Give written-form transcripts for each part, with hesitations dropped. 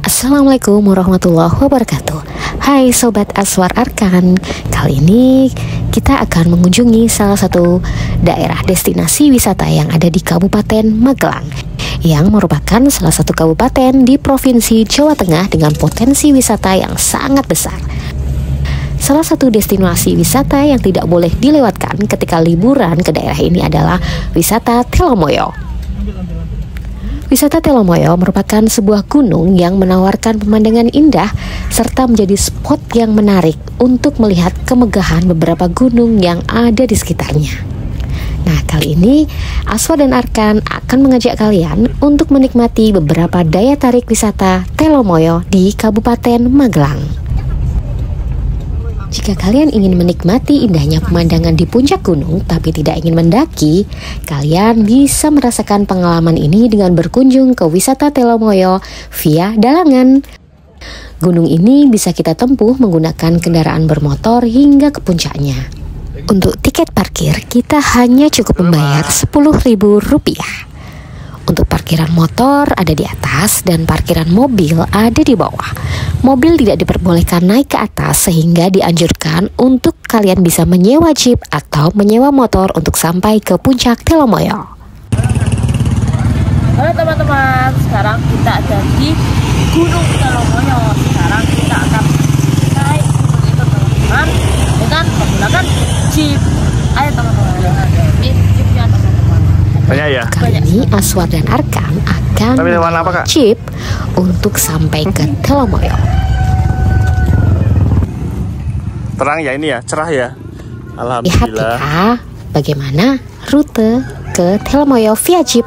Assalamualaikum warahmatullahi wabarakatuh. Hai Sobat Aswar Arkan. Kali ini kita akan mengunjungi salah satu daerah destinasi wisata yang ada di Kabupaten Magelang, yang merupakan salah satu kabupaten di Provinsi Jawa Tengah dengan potensi wisata yang sangat besar. Salah satu destinasi wisata yang tidak boleh dilewatkan ketika liburan ke daerah ini adalah wisata Telomoyo. Wisata Telomoyo merupakan sebuah gunung yang menawarkan pemandangan indah serta menjadi spot yang menarik untuk melihat kemegahan beberapa gunung yang ada di sekitarnya. Nah, kali ini Aswa dan Arkan akan mengajak kalian untuk menikmati beberapa daya tarik wisata Telomoyo di Kabupaten Magelang. Jika kalian ingin menikmati indahnya pemandangan di puncak gunung tapi tidak ingin mendaki, kalian bisa merasakan pengalaman ini dengan berkunjung ke wisata Telomoyo via Dalangan. Gunung ini bisa kita tempuh menggunakan kendaraan bermotor hingga ke puncaknya. Untuk tiket parkir, kita hanya cukup membayar Rp10.000. Untuk parkiran motor ada di atas dan parkiran mobil ada di bawah. Mobil tidak diperbolehkan naik ke atas sehingga dianjurkan untuk kalian bisa menyewa jeep atau menyewa motor untuk sampai ke puncak Telomoyo. Halo teman-teman, sekarang kita ada di Gunung Telomoyo. Sekarang kita akan naik gunung itu teman-teman dengan menggunakan jeep. Ayo teman-teman, ini jeepnya teman-teman. Banyak ya? Kali ini Aswar dan Arkan akan apa, Kak? jeep untuk sampai ke Telomoyo. Terang ya ini ya, cerah ya. Lihat Alhamdulillah. ya, bagaimana rute ke Telomoyo via jeep.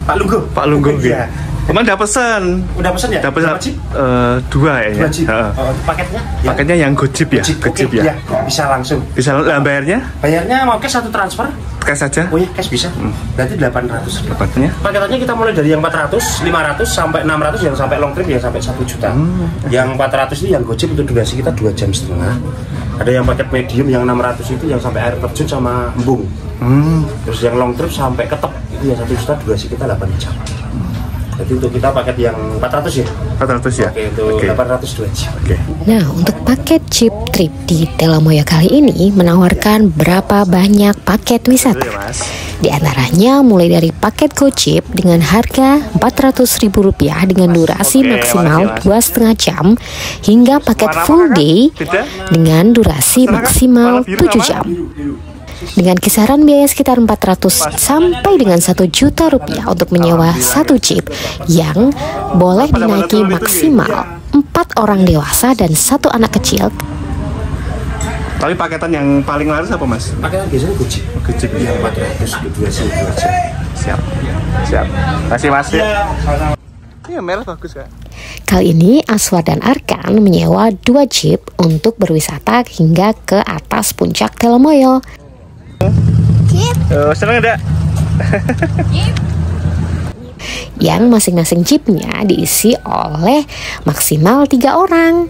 Pak Lunggu ya. Kemarin udah pesen. Udah pesen ya? Udah Berapa pesen jeep? dua ya. Paketnya? Paketnya yang Gojip ya? Gojip Oke, ya? bisa langsung. Bisa bayarnya? Bayarnya mau cash atau transfer? Cash saja. Oh iya, cash bisa. Berarti 800. Dapatnya? Paketannya kita mulai dari yang 400, 500 sampai 600, yang sampai long trip yang sampai 1 juta. Yang 400 ini yang Gojip untuk durasi kita 2,5 jam. Ada yang paket medium yang 600 itu yang sampai air terjun sama embung. Terus yang long trip sampai ketep itu yang 1 juta, durasi kita 8 jam. Jadi untuk kita paket yang 400 ya? 400 ya? Oke, untuk 800 2 jam. Oke. Nah, untuk paket jeep trip di Telomoyo kali ini menawarkan berapa banyak paket wisata. Dulu ya, Mas. Di antaranya mulai dari paket Gojip dengan harga Rp400.000 dengan durasi Oke, maksimal makasih, 2,5 jam hingga paket Warna full apa, Kak? day Beda? dengan durasi Warna, Kak? maksimal Warna biru 7 sama? jam. Dengan kisaran biaya sekitar 400 sampai dengan 1 juta rupiah untuk menyewa satu jeep yang boleh dinaiki maksimal 4 orang dewasa dan 1 anak kecil. Tapi paketan yang paling laris apa, Mas? Paketan biasanya Gojip. Gojip Yang 400 ke 2 jam. Siap. Siap. Kasih Mas. Iya, merah bagus, Kak. Kali ini Aswar dan Arkan menyewa 2 jeep untuk berwisata hingga ke atas puncak Telomoyo. Seneng enggak? Yang masing-masing jeepnya diisi oleh maksimal 3 orang.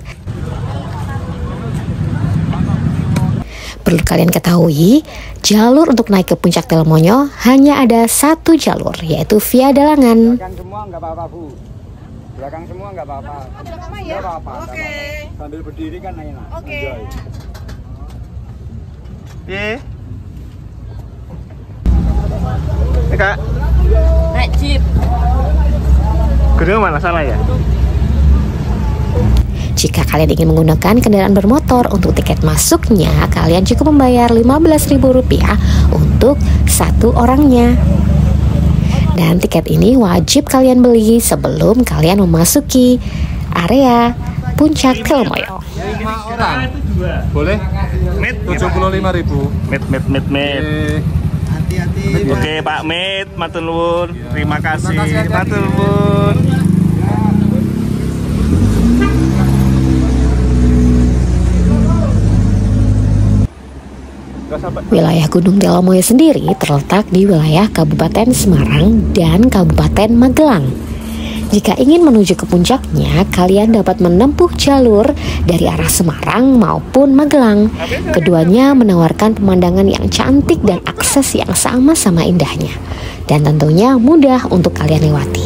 Perlu kalian ketahui, jalur untuk naik ke puncak Telomoyo hanya ada 1 jalur, yaitu via Dalangan. Belakang semua nggak apa-apa, Bu. Belakang semua nggak apa-apa. Nggak apa-apa. Oke. Sambil berdiri kan enak. Oke. Iya. Kak, Naik jeep. gunung mana sana ya? Jika kalian ingin menggunakan kendaraan bermotor untuk tiket masuknya, kalian cukup membayar Rp15.000 untuk 1 orangnya. Dan tiket ini wajib kalian beli sebelum kalian memasuki area Puncak Telomoyo. 5 orang. Boleh? 75.000. Met. Oke Pak Met, matur nuwun. Terima kasih. Matur nuwun. Wilayah Gunung Telomoyo sendiri terletak di wilayah Kabupaten Semarang dan Kabupaten Magelang. Jika ingin menuju ke puncaknya, kalian dapat menempuh jalur dari arah Semarang maupun Magelang. Keduanya menawarkan pemandangan yang cantik dan akses yang sama-sama indahnya. Dan tentunya mudah untuk kalian lewati.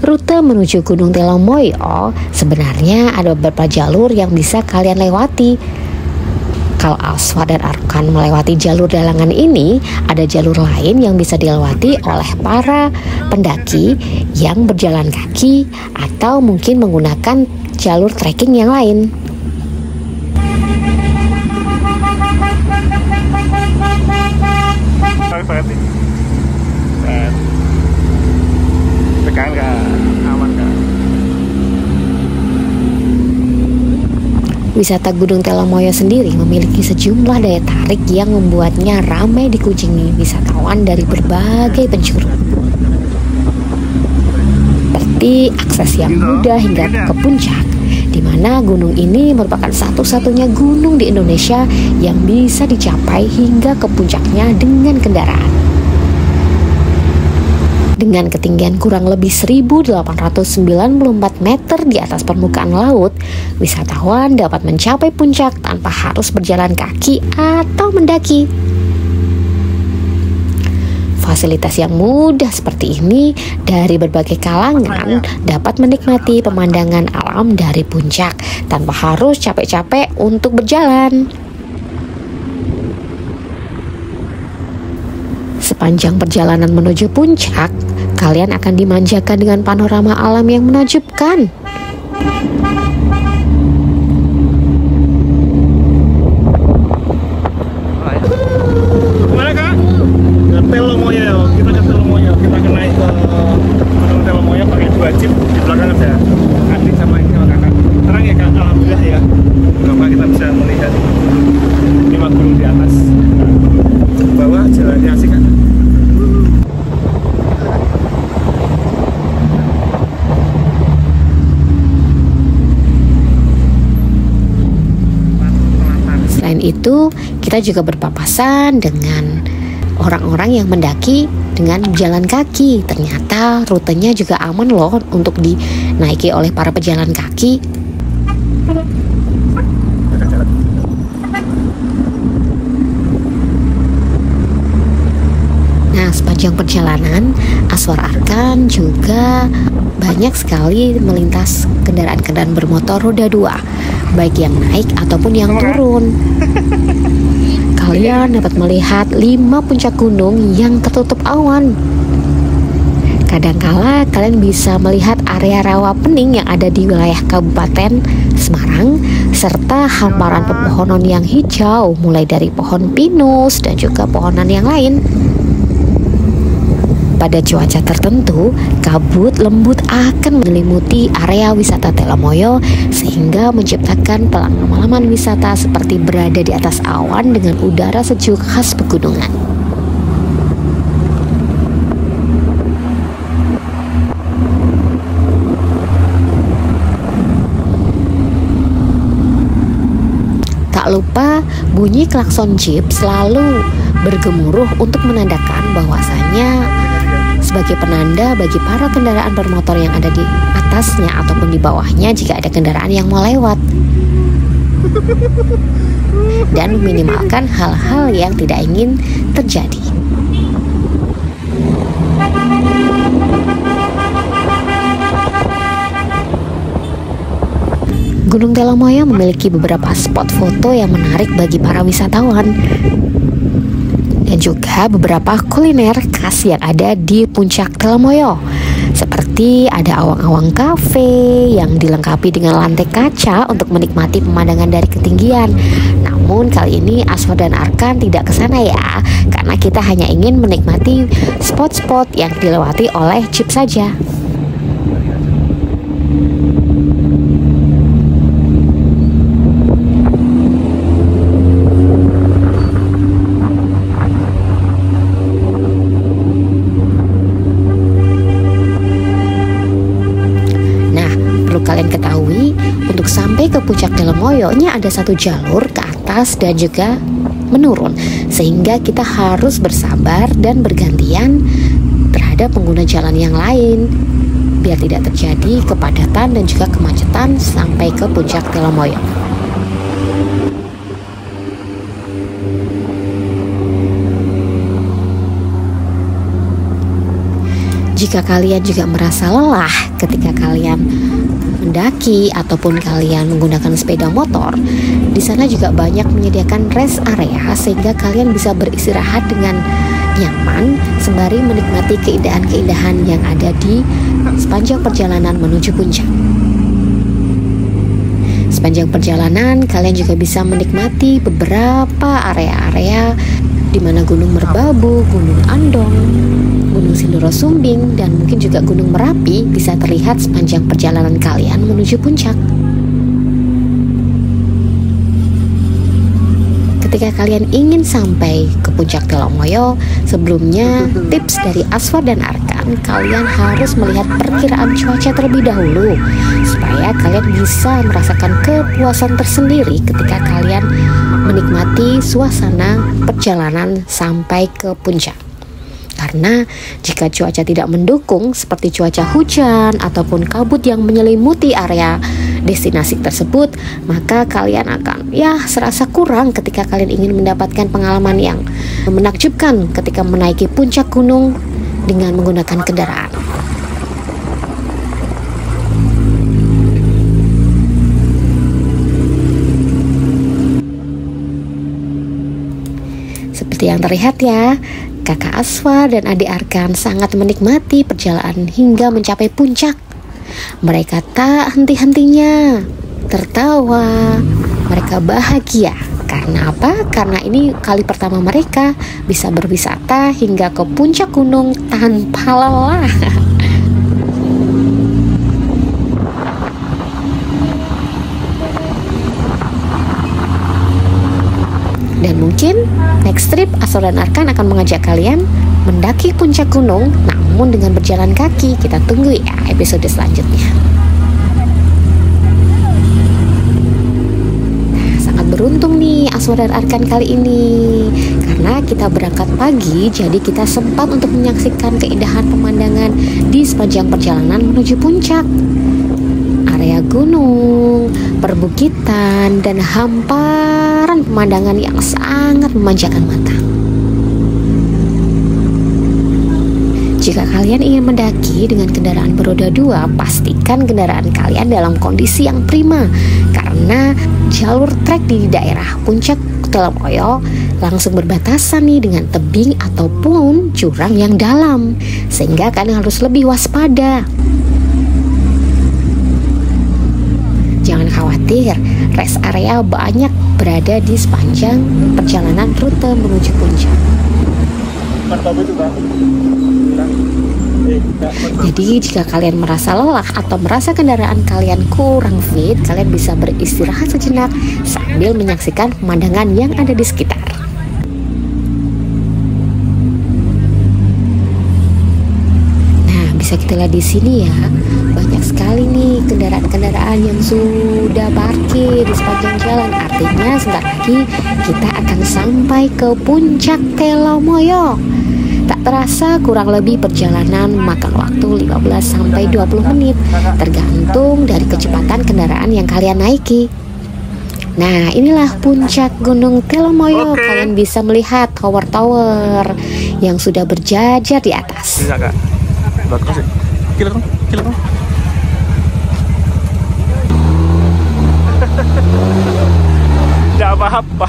Rute menuju Gunung Telomoyo sebenarnya ada beberapa jalur yang bisa kalian lewati. Kalau Aswar dan Arkan melewati jalur dalangan ini, ada jalur lain yang bisa dilewati oleh para pendaki yang berjalan kaki atau mungkin menggunakan jalur trekking yang lain. Tekan kah? Aman kah? Wisata Gunung Telomoyo sendiri memiliki sejumlah daya tarik yang membuatnya ramai dikunjungi wisatawan dari berbagai penjuru. Seperti akses yang mudah hingga ke puncak, di mana gunung ini merupakan satu-satunya gunung di Indonesia yang bisa dicapai hingga ke puncaknya dengan kendaraan. Dengan ketinggian kurang lebih 1.894 meter di atas permukaan laut, wisatawan dapat mencapai puncak tanpa harus berjalan kaki atau mendaki. Fasilitas yang mudah seperti ini dari berbagai kalangan dapat menikmati pemandangan alam dari puncak tanpa harus capek-capek untuk berjalan. Sepanjang perjalanan menuju puncak, kalian akan dimanjakan dengan panorama alam yang menakjubkan. Gimana Kak? Ke Telomoyo, kita ke Telomoyo, kita akan naik ke Gunung Telomoyo pakai 2 jeep, di belakang ada adik sama ini sama kakak. Terang ya Kak, alhamdulillah ya. Semoga kita bisa melihat 5 gunung di atas. Bawah jalannya asik kan? Selain itu, kita juga berpapasan dengan orang-orang yang mendaki dengan jalan kaki. Ternyata rutenya juga aman loh untuk dinaiki oleh para pejalan kaki. Nah, sepanjang perjalanan, Aswar Arkan juga banyak sekali melintas kendaraan-kendaraan bermotor roda 2, baik yang naik ataupun yang turun. Kalian dapat melihat 5 puncak gunung yang tertutup awan. Kadangkala kalian bisa melihat area rawa pening yang ada di wilayah Kabupaten Semarang, serta hamparan pepohonan yang hijau, mulai dari pohon pinus dan juga pohonan yang lain. Pada cuaca tertentu, kabut lembut akan menyelimuti area wisata Telomoyo sehingga menciptakan pengalaman wisata seperti berada di atas awan dengan udara sejuk khas pegunungan. Tak lupa, bunyi klakson jeep selalu bergemuruh untuk menandakan bahwasanya sebagai penanda bagi para kendaraan bermotor yang ada di atasnya ataupun di bawahnya jika ada kendaraan yang mau lewat, dan meminimalkan hal-hal yang tidak ingin terjadi. Gunung Telomoyo memiliki beberapa spot foto yang menarik bagi para wisatawan, dan juga beberapa kuliner khas yang ada di puncak Telomoyo. Seperti ada awang-awang cafe yang dilengkapi dengan lantai kaca untuk menikmati pemandangan dari ketinggian. Nah, Namun kali ini Aswar dan Arkan tidak ke sana ya, karena kita hanya ingin menikmati spot-spot yang dilewati oleh jeep saja. Kalian ketahui, untuk sampai ke puncak Telemoyo-nya ada satu jalur ke atas dan juga menurun, sehingga kita harus bersabar dan bergantian terhadap pengguna jalan yang lain biar tidak terjadi kepadatan dan juga kemacetan sampai ke puncak Telemoyo. Jika kalian juga merasa lelah ketika kalian mendaki ataupun kalian menggunakan sepeda motor, di sana juga banyak menyediakan rest area sehingga kalian bisa beristirahat dengan nyaman sembari menikmati keindahan-keindahan yang ada di sepanjang perjalanan menuju puncak. Sepanjang perjalanan kalian juga bisa menikmati beberapa area-area di mana Gunung Merbabu, Gunung Andong, Gunung Sindoro Sumbing, dan mungkin juga Gunung Merapi bisa terlihat sepanjang perjalanan kalian menuju puncak. Ketika kalian ingin sampai ke puncak Telemoyo, sebelumnya tips dari Aswar dan Arkan, kalian harus melihat perkiraan cuaca terlebih dahulu supaya kalian bisa merasakan kepuasan tersendiri ketika kalian menikmati suasana perjalanan sampai ke puncak. Karena jika cuaca tidak mendukung seperti cuaca hujan ataupun kabut yang menyelimuti area destinasi tersebut, maka kalian akan serasa kurang ketika kalian ingin mendapatkan pengalaman yang menakjubkan ketika menaiki puncak gunung dengan menggunakan kendaraan. Seperti yang terlihat ya, Kakak Aswar dan adik Arkan sangat menikmati perjalanan hingga mencapai puncak. Mereka tak henti-hentinya tertawa, mereka bahagia. Karena apa? Karena ini kali pertama mereka bisa berwisata hingga ke puncak gunung tanpa lelah. Dan mungkin next trip Aswar dan Arkan akan mengajak kalian mendaki puncak gunung namun dengan berjalan kaki. Kita tunggu ya episode selanjutnya. Nah, sangat beruntung nih Aswar dan Arkan kali ini karena kita berangkat pagi, jadi kita sempat untuk menyaksikan keindahan pemandangan di sepanjang perjalanan menuju puncak. Area gunung, perbukitan, dan hamparan pemandangan yang sangat memanjakan mata. Jika kalian ingin mendaki dengan kendaraan beroda 2, pastikan kendaraan kalian dalam kondisi yang prima, karena jalur trek di daerah puncak Telemoyo langsung berbatasan nih dengan tebing ataupun jurang yang dalam, sehingga kalian harus lebih waspada. Jangan khawatir, rest area banyak berada di sepanjang perjalanan rute menuju puncak. Jadi jika kalian merasa lelah atau merasa kendaraan kalian kurang fit, kalian bisa beristirahat sejenak sambil menyaksikan pemandangan yang ada di sekitar. Nah, bisa kita lihat di sini ya, banyak sekali nih kendaraan-kendaraan yang sudah parkir di sepanjang jalan. Artinya sebentar lagi kita akan sampai ke puncak Telemoyo. Tak terasa kurang lebih perjalanan makan waktu 15 sampai 20 menit tergantung dari kecepatan kendaraan yang kalian naiki. Nah, inilah puncak Gunung Telemoyo. Kalian bisa melihat tower-tower yang sudah berjajar di atas. Bisa kak? Bagus sih. Kilo. Tidak apa-apa.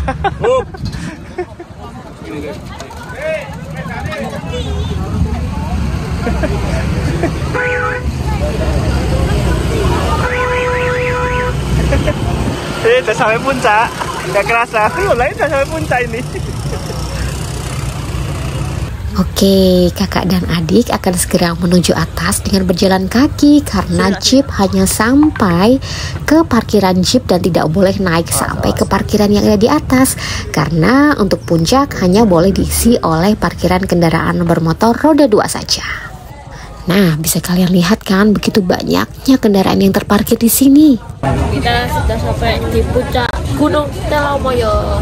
Udah sampai puncak. Gak kerasa. Lain udah sampai puncak ini. Oke, kakak dan adik akan segera menuju atas dengan berjalan kaki karena jeep hanya sampai ke parkiran jeep dan tidak boleh naik sampai ke parkiran yang ada di atas karena untuk puncak hanya boleh diisi oleh parkiran kendaraan bermotor roda 2 saja. Nah, bisa kalian lihat kan begitu banyaknya kendaraan yang terparkir di sini. Kita sudah sampai di puncak Gunung Telomoyo.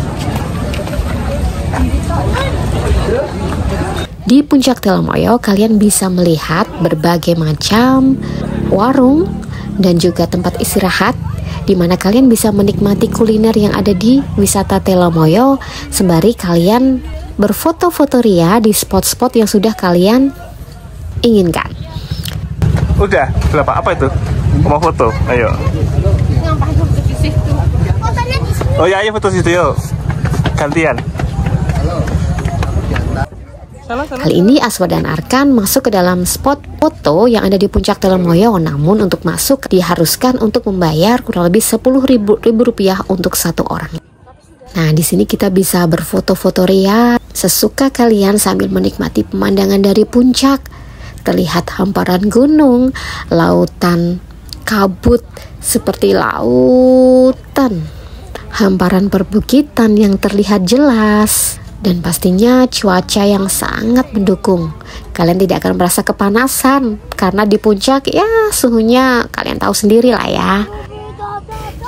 Di puncak Telomoyo kalian bisa melihat berbagai macam warung dan juga tempat istirahat di mana kalian bisa menikmati kuliner yang ada di wisata Telomoyo sembari kalian berfoto-foto ria di spot-spot yang sudah kalian inginkan. Udah, berapa? Apa itu? Mau foto? Ayo. Oh ya, ayo foto situ yuk. Gantian. Kali ini Aswar dan Arkan masuk ke dalam spot foto yang ada di puncak Telomoyo, namun untuk masuk diharuskan untuk membayar kurang lebih Rp10.000 untuk satu orang. Nah, di sini kita bisa berfoto-foto ria sesuka kalian sambil menikmati pemandangan dari puncak. Terlihat hamparan gunung, lautan kabut seperti lautan, hamparan perbukitan yang terlihat jelas. Dan pastinya cuaca yang sangat mendukung. Kalian tidak akan merasa kepanasan karena di puncak ya suhunya kalian tahu sendiri lah ya.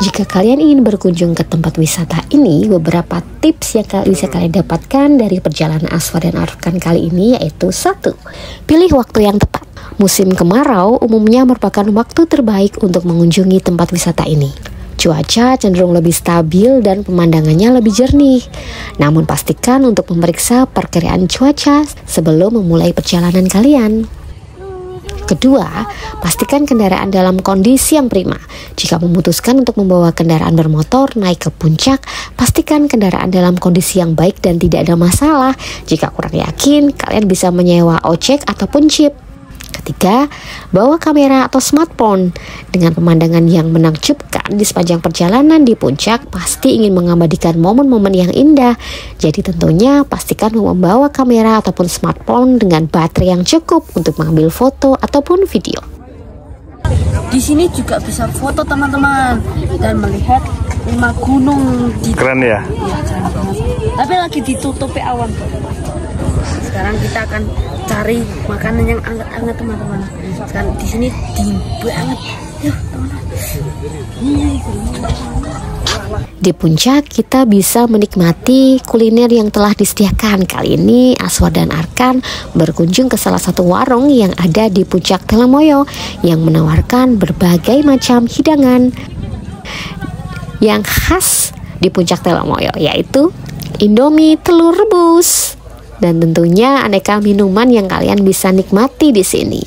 Jika kalian ingin berkunjung ke tempat wisata ini, beberapa tips yang bisa kalian dapatkan dari perjalanan Aswar dan Arkan kali ini yaitu 1. Pilih waktu yang tepat. Musim kemarau umumnya merupakan waktu terbaik untuk mengunjungi tempat wisata ini. Cuaca cenderung lebih stabil dan pemandangannya lebih jernih. Namun pastikan untuk memeriksa perkiraan cuaca sebelum memulai perjalanan kalian. Kedua, pastikan kendaraan dalam kondisi yang prima. Jika memutuskan untuk membawa kendaraan bermotor naik ke puncak, pastikan kendaraan dalam kondisi yang baik dan tidak ada masalah. Jika kurang yakin, kalian bisa menyewa ojek ataupun jeep. Ketiga, bawa kamera atau smartphone. Dengan pemandangan yang menakjubkan di sepanjang perjalanan di puncak, pasti ingin mengabadikan momen-momen yang indah. Jadi tentunya pastikan membawa kamera ataupun smartphone dengan baterai yang cukup untuk mengambil foto ataupun video. Di sini juga bisa foto teman-teman dan melihat 5 gunung di Keren ya? Iya, keren banget. Tapi lagi ditutupi awan. Sekarang kita akan cari makanan yang anget-anget teman-teman. Sekarang di sini dingin banget. Yuk teman-teman. Di puncak kita bisa menikmati kuliner yang telah disediakan. Kali ini Aswar dan Arkan berkunjung ke salah satu warung yang ada di puncak Telomoyo yang menawarkan berbagai macam hidangan yang khas di puncak Telomoyo, yaitu Indomie telur rebus dan tentunya aneka minuman yang kalian bisa nikmati di sini.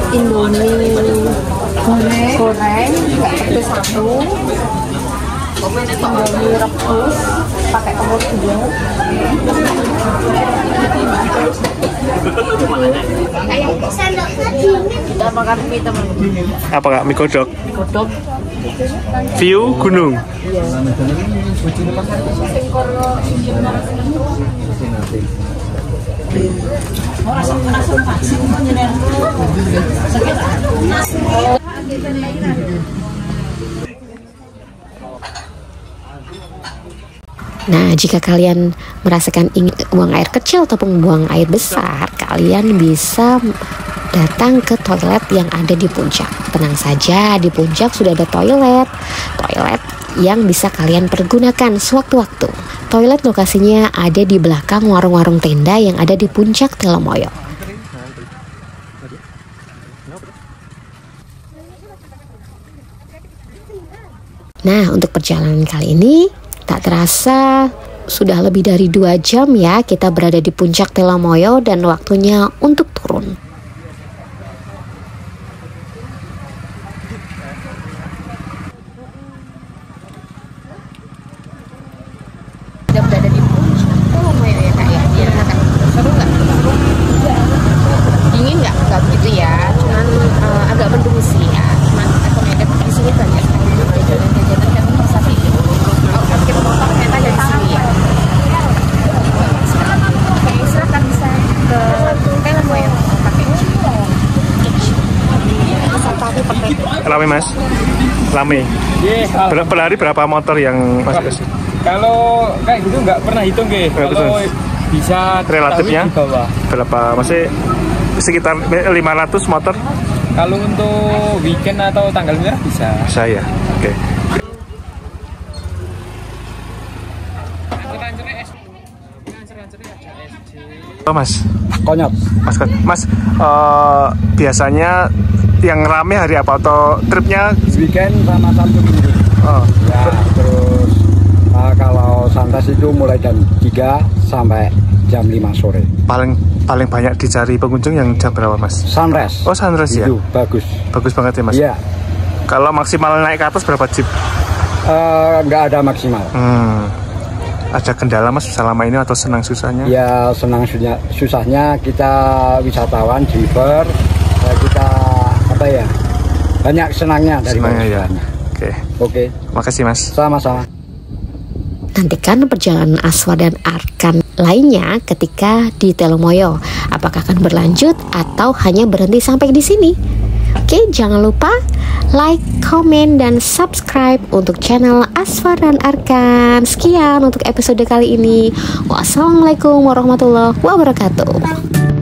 Indomie goreng juga pedes 1, Indomie rebus pakai telur 2. Kita makan mie teman-teman. Apa kak? Mie kodok? Mie kodok. View gunung. Iya. Nah, jika kalian merasakan ingin buang air kecil ataupun buang air besar, kalian bisa datang ke toilet yang ada di puncak. Tenang saja, di puncak sudah ada toilet yang bisa kalian pergunakan sewaktu-waktu. Toilet lokasinya ada di belakang warung-warung tenda yang ada di puncak Telomoyo. Nah, untuk perjalanan kali ini tak terasa sudah lebih dari 2 jam ya kita berada di puncak Telomoyo dan waktunya untuk turun. Sudah berada di puncak Telomoyo ya kak ya. Gimana kak? Seru nggak? Dingin nggak? Nggak begitu ya. Cuman agak mendung sih ya. Cuman Mas? Rame. Per hari berapa motor yang masuk? Kalau kayak gitu nggak pernah hitung ke. Kalau bisa relatifnya di bawah. Berapa? Masih sekitar 500 motor? Kalau untuk weekend atau tanggal merah bisa. Bisa ya. Oke. Oh, Mas. Konyol. Mas, biasanya yang rame hari apa atau tripnya Weekend sama Sabtu Minggu. oh. Ya, terus kalau santas itu mulai jam 3 sampai jam 5 sore. paling banyak dicari pengunjung yang jam berapa, Mas? Sunrise. Oh, sunrise ya? Itu bagus. Bagus banget ya, Mas? Iya. Kalau maksimal naik ke atas berapa jeep? Nggak ada maksimal. Ada kendala, Mas, selama ini atau senang susahnya? Ya, senang susahnya kita wisatawan, driver, kita apa ya, banyak senangnya dari Senangnya ya. susahnya. Oke. Oke. Makasih, Mas. Sama-sama. Nantikan perjalanan Aswar dan Arkan lainnya ketika di Telomoyo. Apakah akan berlanjut atau hanya berhenti sampai di sini? Oke, jangan lupa like, komen, dan subscribe untuk channel Aswar dan Arkan. Sekian untuk episode kali ini. Wassalamualaikum warahmatullahi wabarakatuh.